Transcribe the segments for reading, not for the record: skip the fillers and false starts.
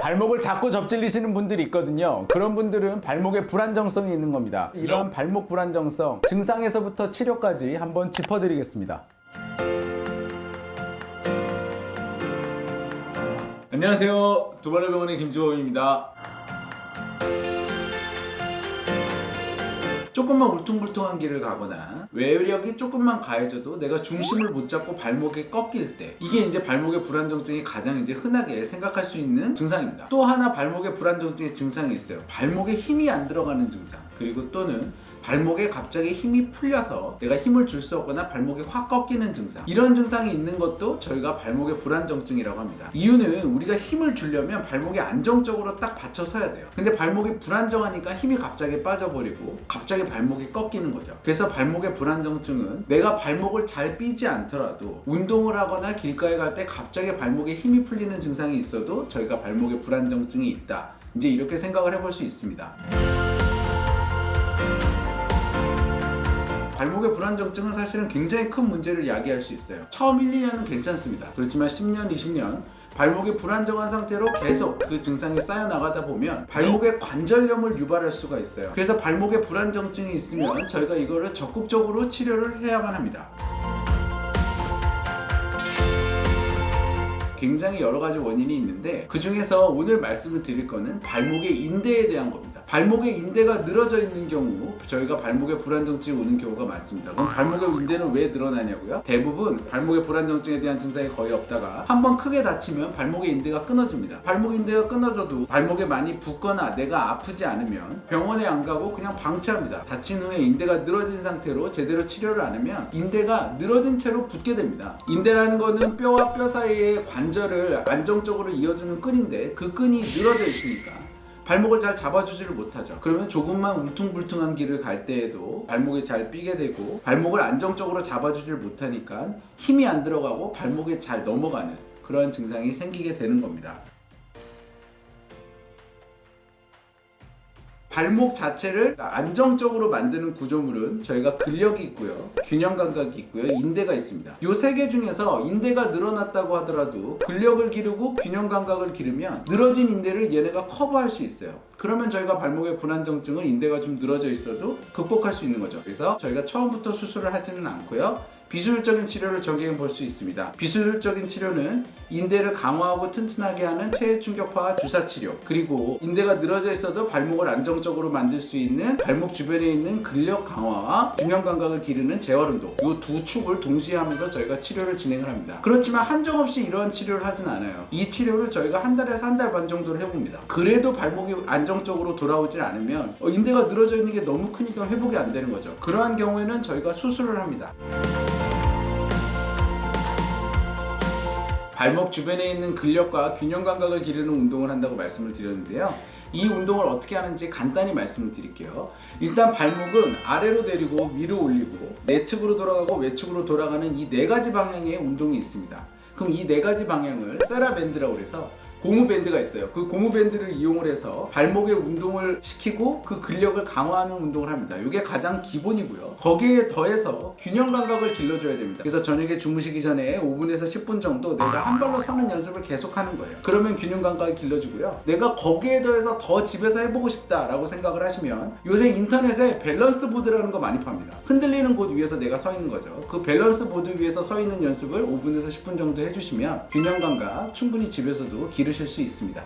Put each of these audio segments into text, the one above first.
발목을 자꾸 접질리시는 분들이 있거든요. 그런 분들은 발목에 불안정성이 있는 겁니다. 이런 발목 불안정성 증상에서부터 치료까지 한번 짚어드리겠습니다. 안녕하세요. 두발로병원의 김주호입니다. 조금만 울퉁불퉁한 길을 가거나 외력이 조금만 가해져도 내가 중심을 못 잡고 발목이 꺾일 때, 이게 이제 발목의 불안정증이 가장 이제 흔하게 생각할 수 있는 증상입니다. 또 하나 발목의 불안정증의 증상이 있어요. 발목에 힘이 안 들어가는 증상, 그리고 또는 발목에 갑자기 힘이 풀려서 내가 힘을 줄 수 없거나 발목이 확 꺾이는 증상, 이런 증상이 있는 것도 저희가 발목의 불안정증이라고 합니다. 이유는 우리가 힘을 주려면 발목이 안정적으로 딱 받쳐 서야 돼요. 근데 발목이 불안정하니까 힘이 갑자기 빠져버리고 갑자기 발목이 꺾이는 거죠. 그래서 발목의 불안정증은 내가 발목을 잘 삐지 않더라도 운동을 하거나 길가에 갈 때 갑자기 발목에 힘이 풀리는 증상이 있어도 저희가 발목의 불안정증이 있다, 이제 이렇게 생각을 해볼 수 있습니다. 발목의 불안정증은 사실은 굉장히 큰 문제를 야기할 수 있어요. 처음 1, 2년은 괜찮습니다. 그렇지만 10년, 20년 발목이 불안정한 상태로 계속 그 증상이 쌓여나가다 보면 발목의 관절염을 유발할 수가 있어요. 그래서 발목의 불안정증이 있으면 저희가 이거를 적극적으로 치료를 해야만 합니다. 굉장히 여러 가지 원인이 있는데 그 중에서 오늘 말씀을 드릴 거는 발목의 인대에 대한 겁니다. 발목의 인대가 늘어져 있는 경우 저희가 발목에 불안정증이 오는 경우가 많습니다. 그럼 발목의 인대는 왜 늘어나냐고요? 대부분 발목의 불안정증에 대한 증상이 거의 없다가 한번 크게 다치면 발목의 인대가 끊어집니다. 발목 인대가 끊어져도 발목에 많이 붓거나 내가 아프지 않으면 병원에 안 가고 그냥 방치합니다. 다친 후에 인대가 늘어진 상태로 제대로 치료를 안 하면 인대가 늘어진 채로 붙게 됩니다. 인대라는 거는 뼈와 뼈 사이의 관절을 안정적으로 이어주는 끈인데 그 끈이 늘어져 있으니까 발목을 잘 잡아주지를 못하죠. 그러면 조금만 울퉁불퉁한 길을 갈 때에도 발목이 잘 삐게 되고 발목을 안정적으로 잡아주지를 못하니까 힘이 안 들어가고 발목에 잘 넘어가는 그런 증상이 생기게 되는 겁니다. 발목 자체를 안정적으로 만드는 구조물은 저희가 근력이 있고요, 균형 감각이 있고요, 인대가 있습니다. 이 세 개 중에서 인대가 늘어났다고 하더라도 근력을 기르고 균형 감각을 기르면 늘어진 인대를 얘네가 커버할 수 있어요. 그러면 저희가 발목의 불안정증은 인대가 좀 늘어져 있어도 극복할 수 있는 거죠. 그래서 저희가 처음부터 수술을 하지는 않고요, 비수술적인 치료를 적용해 볼 수 있습니다. 비수술적인 치료는 인대를 강화하고 튼튼하게 하는 체해 충격파 주사 치료, 그리고 인대가 늘어져 있어도 발목을 안정적으로 만들 수 있는 발목 주변에 있는 근력 강화와 균형 감각을 기르는 재활 운동, 이 두 축을 동시에 하면서 저희가 치료를 진행을 합니다. 그렇지만 한정없이 이러한 치료를 하진 않아요. 이 치료를 저희가 한 달에서 한 달 반 정도를 해봅니다. 그래도 발목이 안정적으로 돌아오질 않으면 인대가 늘어져 있는 게 너무 크니까 회복이 안 되는 거죠. 그러한 경우에는 저희가 수술을 합니다. 발목 주변에 있는 근력과 균형 감각을 기르는 운동을 한다고 말씀을 드렸는데요. 이 운동을 어떻게 하는지 간단히 말씀을 드릴게요. 일단 발목은 아래로 내리고 위로 올리고 내측으로 돌아가고 외측으로 돌아가는 이 네 가지 방향의 운동이 있습니다. 그럼 이 네 가지 방향을 세라밴드라고 해서 고무밴드가 있어요. 그 고무밴드를 이용을 해서 발목의 운동을 시키고 그 근력을 강화하는 운동을 합니다. 이게 가장 기본이고요. 거기에 더해서 균형 감각을 길러줘야 됩니다. 그래서 저녁에 주무시기 전에 5분에서 10분 정도 내가 한 발로 서는 연습을 계속 하는 거예요. 그러면 균형 감각이 길러지고요. 내가 거기에 더해서 더 집에서 해보고 싶다라고 생각을 하시면 요새 인터넷에 밸런스 보드라는 거 많이 팝니다. 흔들리는 곳 위에서 내가 서 있는 거죠. 그 밸런스 보드 위에서 서 있는 연습을 5분에서 10분 정도 해주시면 균형 감각 충분히 집에서도 기르실 수 있습니다.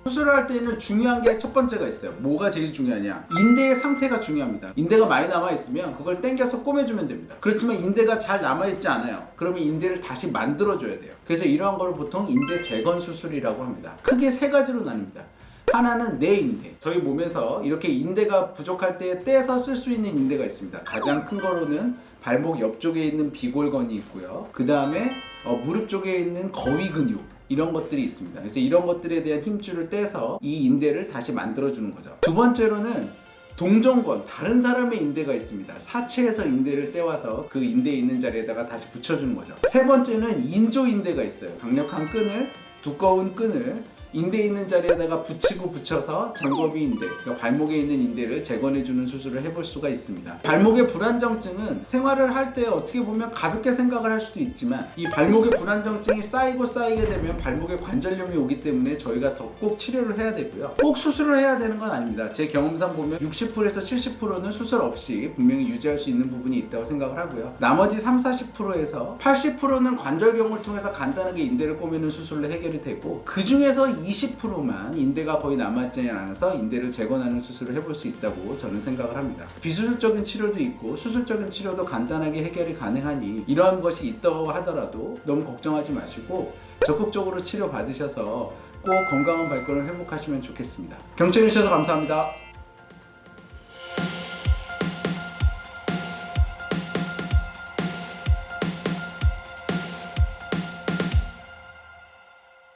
수술을 할 때는 중요한 게 첫 번째가 있어요. 뭐가 제일 중요하냐? 인대의 상태가 중요합니다. 인대가 많이 남아있으면 그걸 당겨서 꼬매주면 됩니다. 그렇지만 인대가 잘 남아있지 않아요. 그러면 인대를 다시 만들어줘야 돼요. 그래서 이러한 거를 보통 인대 재건 수술이라고 합니다. 크게 세 가지로 나뉩니다. 하나는 내인대, 저희 몸에서 이렇게 인대가 부족할 때 떼서 쓸 수 있는 인대가 있습니다. 가장 큰 거로는 발목 옆쪽에 있는 비골건이 있고요, 그 다음에 무릎 쪽에 있는 거위 근육, 이런 것들이 있습니다. 그래서 이런 것들에 대한 힘줄을 떼서 이 인대를 다시 만들어주는 거죠. 두 번째로는 동정권, 다른 사람의 인대가 있습니다. 사체에서 인대를 떼와서 그 인대에 있는 자리에다가 다시 붙여주는 거죠. 세 번째는 인조인대가 있어요. 강력한 끈을, 두꺼운 끈을 인대 있는 자리에다가 붙여서 장거비 인대, 그러니까 발목에 있는 인대를 재건해주는 수술을 해볼 수가 있습니다. 발목의 불안정증은 생활을 할 때 어떻게 보면 가볍게 생각을 할 수도 있지만 이 발목의 불안정증이 쌓이게 되면 발목에 관절염이 오기 때문에 저희가 더 꼭 치료를 해야 되고요. 꼭 수술을 해야 되는 건 아닙니다. 제 경험상 보면 60%에서 70%는 수술 없이 분명히 유지할 수 있는 부분이 있다고 생각을 하고요. 나머지 30-40%에서 80%는 관절경을 통해서 간단하게 인대를 꼬매는 수술로 해결이 되고, 그 중에서 20%만 인대가 거의 남아있지 않아서 인대를 재건하는 수술을 해볼 수 있다고 저는 생각을 합니다. 비수술적인 치료도 있고 수술적인 치료도 간단하게 해결이 가능하니 이러한 것이 있다고 하더라도 너무 걱정하지 마시고 적극적으로 치료 받으셔서 꼭 건강한 발걸음 회복하시면 좋겠습니다. 경청해 주셔서 감사합니다.